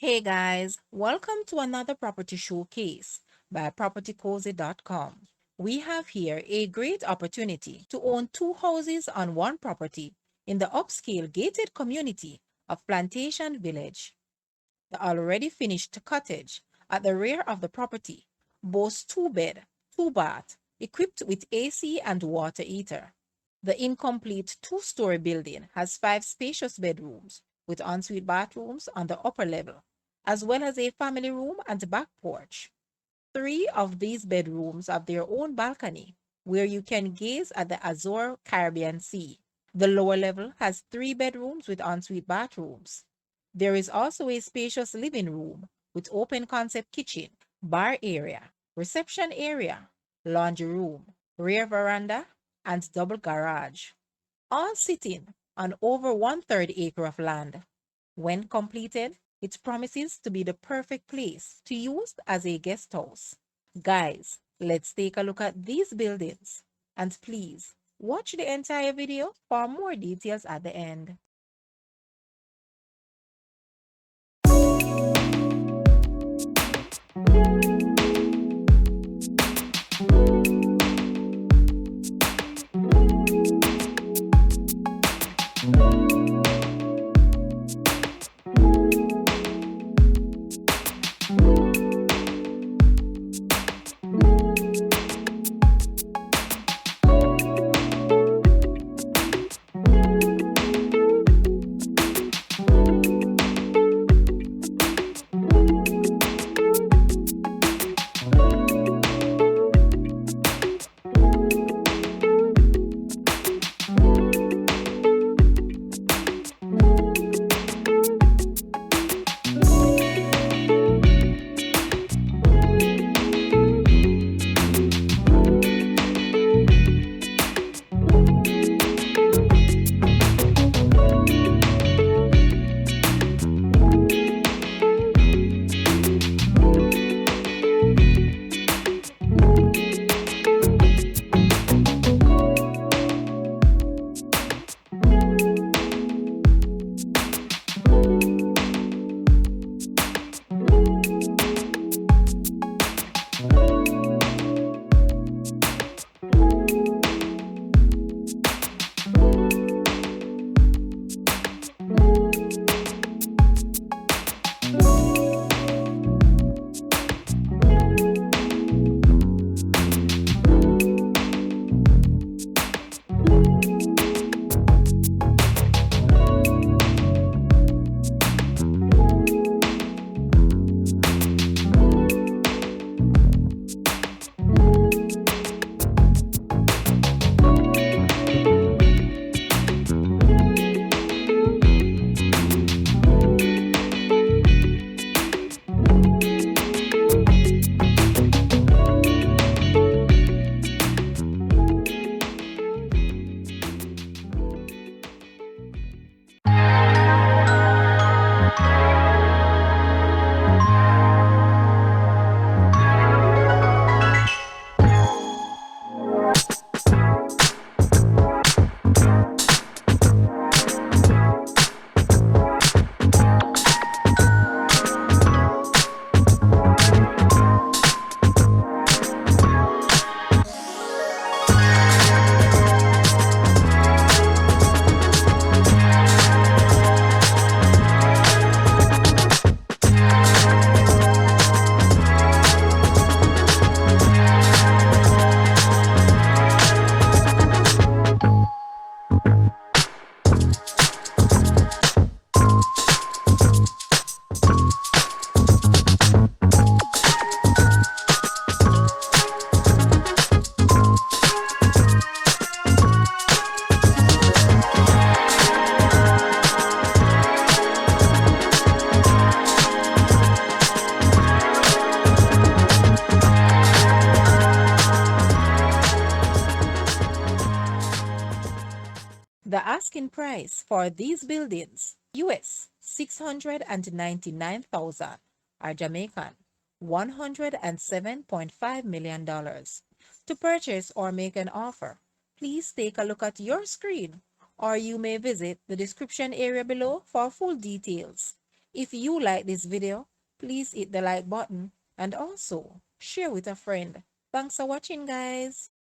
Hey guys, welcome to another property showcase by propertycozy.com. We have here a great opportunity to own two houses on one property in the upscale gated community of Plantation Village. The already finished cottage at the rear of the property boasts two bed, two bath, equipped with AC and water heater. The incomplete two-story building has 5 spacious bedrooms with ensuite bathrooms on the upper level, as well as a family room and back porch. 3 of these bedrooms have their own balcony, where you can gaze at the Azure Caribbean Sea. The lower level has 3 bedrooms with ensuite bathrooms. There is also a spacious living room with open concept kitchen, bar area, reception area, laundry room, rear veranda, and double garage, all sitting on over 1/3 acre of land. When completed, it promises to be the perfect place to use as a guest house. Guys, let's take a look at these buildings. And please, watch the entire video for more details at the end. The asking price for these buildings, US 699,000, are Jamaican $107.5 million. To purchase or make an offer, please take a look at your screen, or you may visit the description area below for full details. If you like this video, please hit the like button and also share with a friend. Thanks for watching, guys.